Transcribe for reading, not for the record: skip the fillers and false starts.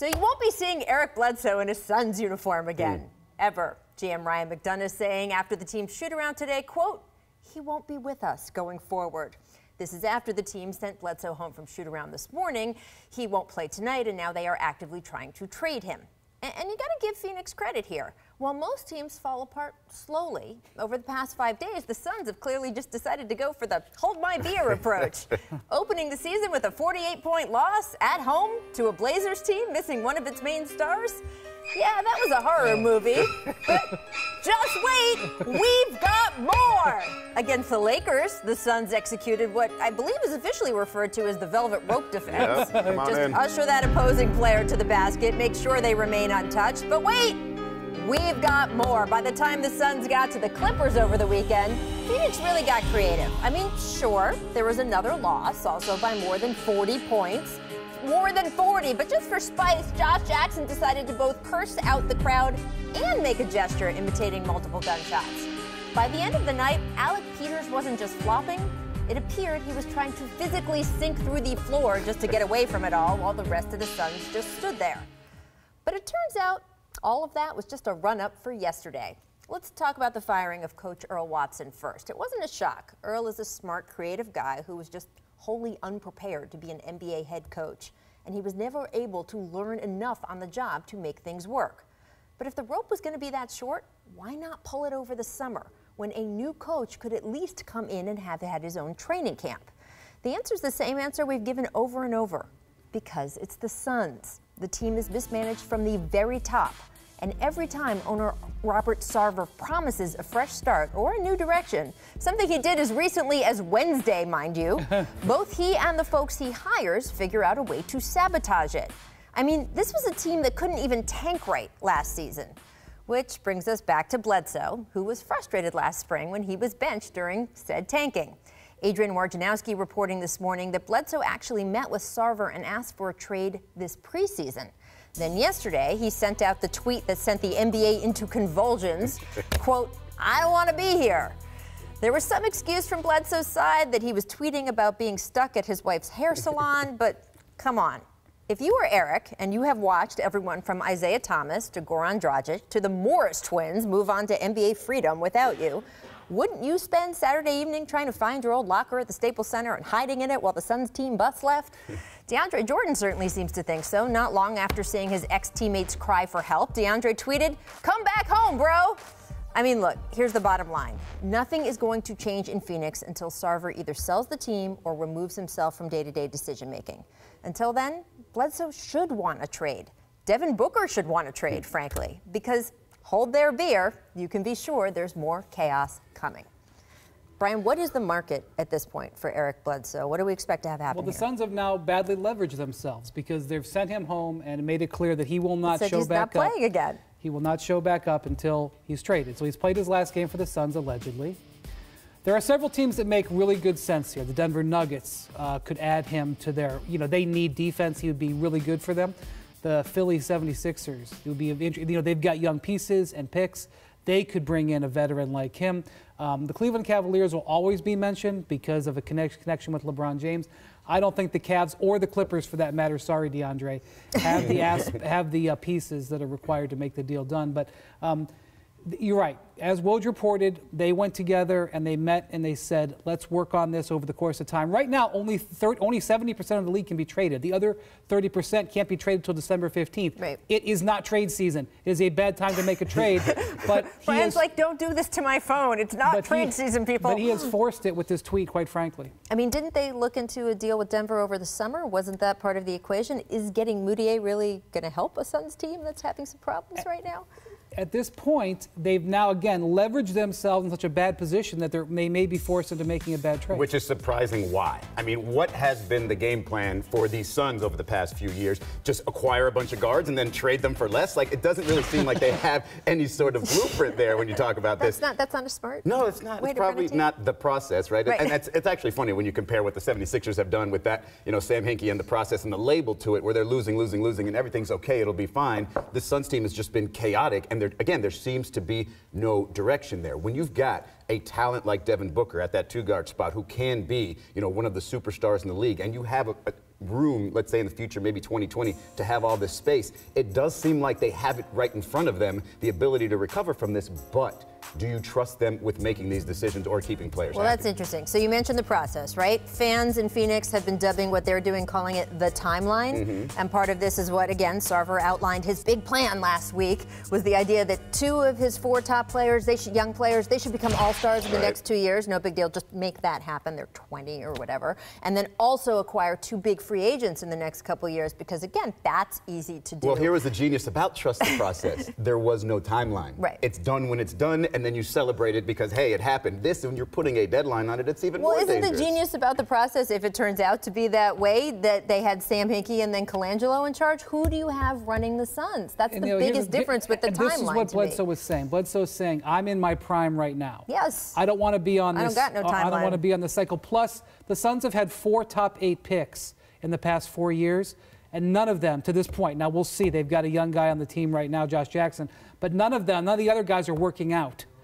So you won't be seeing Eric Bledsoe in his Suns uniform again, ever. GM Ryan McDonough saying after the team's shoot-around today, quote, he won't be with us going forward. This is after the team sent Bledsoe home from shoot-around this morning. He won't play tonight, and now they are actively trying to trade him. And you got to give Phoenix credit here. While most teams fall apart slowly, over the past 5 days, the Suns have clearly just decided to go for the hold my beer approach. Opening the season with a 48-point loss at home to a Blazers team missing one of its main stars. Yeah, that was a horror movie, but just wait, we've got more! Against the Lakers, the Suns executed what I believe is officially referred to as the velvet rope defense. Just usher that opposing player to the basket, make sure they remain untouched, but wait, we've got more. By the time the Suns got to the Clippers over the weekend, Phoenix really got creative. I mean, sure, there was another loss, also by more than 40 points. More than 40, but just for spice, Josh Jackson decided to both curse out the crowd and make a gesture imitating multiple gunshots. By the end of the night, Alec Peters wasn't just flopping. It appeared he was trying to physically sink through the floor just to get away from it all, while the rest of the Suns just stood there. But it turns out all of that was just a run-up for yesterday. Let's talk about the firing of Coach Earl Watson first. It wasn't a shock. Earl is a smart, creative guy who was just wholly unprepared to be an NBA head coach, and he was never able to learn enough on the job to make things work. But if the rope was going to be that short, why not pull it over the summer when a new coach could at least come in and have had his own training camp? The answer is the same answer we've given over and over. Because it's the Suns. The team is mismanaged from the very top. And every time owner Robert Sarver promises a fresh start or a new direction, something he did as recently as Wednesday, mind you, both he and the folks he hires figure out a way to sabotage it. I mean, this was a team that couldn't even tank right last season. Which brings us back to Bledsoe, who was frustrated last spring when he was benched during said tanking. Adrian Wojnarowski reporting this morning that Bledsoe actually met with Sarver and asked for a trade this preseason. Then yesterday, he sent out the tweet that sent the NBA into convulsions. Quote, I don't want to be here. There was some excuse from Bledsoe's side that he was tweeting about being stuck at his wife's hair salon, but come on. If you were Eric and you have watched everyone from Isaiah Thomas to Goran Dragic to the Morris twins move on to NBA freedom without you, wouldn't you spend Saturday evening trying to find your old locker at the Staples Center and hiding in it while the Suns team bus left? DeAndre Jordan certainly seems to think so. Not long after seeing his ex-teammates cry for help, DeAndre tweeted, "Come back home, bro." I mean, look, here's the bottom line. Nothing is going to change in Phoenix until Sarver either sells the team or removes himself from day-to-day decision-making. Until then, Bledsoe should want a trade. Devin Booker should want a trade, frankly, because hold their beer, you can be sure there's more chaos coming. Brian, what is the market at this point for Eric Bledsoe? What do we expect to have happen Well, the here? Suns have now badly leveraged themselves because they've sent him home and made it clear that he will not show back up. He's not playing again. He will not show back up until he's traded. So he's played his last game for the Suns, allegedly. There are several teams that make really good sense here. The Denver Nuggets could add him to their, they need defense. He would be really good for them. The Philly 76ers, it would be of interest. They've got young pieces and picks. They could bring in a veteran like him. The Cleveland Cavaliers will always be mentioned because of a connection with LeBron James. I don't think the Cavs or the Clippers, for that matter, sorry, DeAndre, have the pieces that are required to make the deal done. But you're right. As Woj reported, they went together and they met and they said, let's work on this over the course of time. Right now, only 70% of the league can be traded. The other 30% can't be traded until December 15th. Right. It is not trade season. It is a bad time to make a trade. But Brian's like, don't do this to my phone. It's not trade season, people. But he has forced it with this tweet, quite frankly. I mean, didn't they look into a deal with Denver over the summer? Wasn't that part of the equation? Is getting Moutier really going to help a Suns team that's having some problems right now? At this point, they've now, again, leveraged themselves in such a bad position that they may be forced into making a bad trade. Which is surprising why. I mean, what has been the game plan for these Suns over the past few years? Just acquire a bunch of guards and then trade them for less? Like, it doesn't really seem like they have any sort of blueprint there when you talk about this. That's not a smart. No, it's not. It's probably not the process, right? And it's actually funny when you compare what the 76ers have done with that, Sam Hinkie and the process and the label to it, where they're losing, and everything's okay, it'll be fine. The Suns team has just been chaotic, and there seems to be no direction there. When you've got a talent like Devin Booker at that two-guard spot who can be, one of the superstars in the league, and you have room, let's say in the future, maybe 2020, to have all this space. It does seem like they have it right in front of them, the ability to recover from this, but do you trust them with making these decisions or keeping players Well, happy? that's interesting. So you mentioned the process, right? Fans in Phoenix have been dubbing what they're doing, calling it the timeline. And part of this is what, again, Sarver outlined his big plan last week, was the idea that 2 of his 4 top players, young players, they should become all-stars in the next 2 years. No big deal. Just make that happen. They're 20 or whatever. And then also acquire 2 big free agents in the next couple years, because, again, that's easy to do. Well, here was the genius about trust the process. There was no timeline. Right. It's done when it's done, and then you celebrate it because, hey, it happened. This, when you're putting a deadline on it, it's even more dangerous. Well, isn't the genius about the process, if it turns out to be that way, that they had Sam Hinkie and then Colangelo in charge? Who do you have running the Suns? That's the biggest difference with the timeline. This is what Bledsoe was saying. Bledsoe's saying, I'm in my prime right now. Yes. I don't want to be on this. I don't got no timeline. I don't want to be on the cycle. Plus, the Suns have had 4 top 8 picks in the past 4 years, and none of them to this point. Now we'll see. They've got a young guy on the team right now, Josh Jackson, but none of the other guys are working out.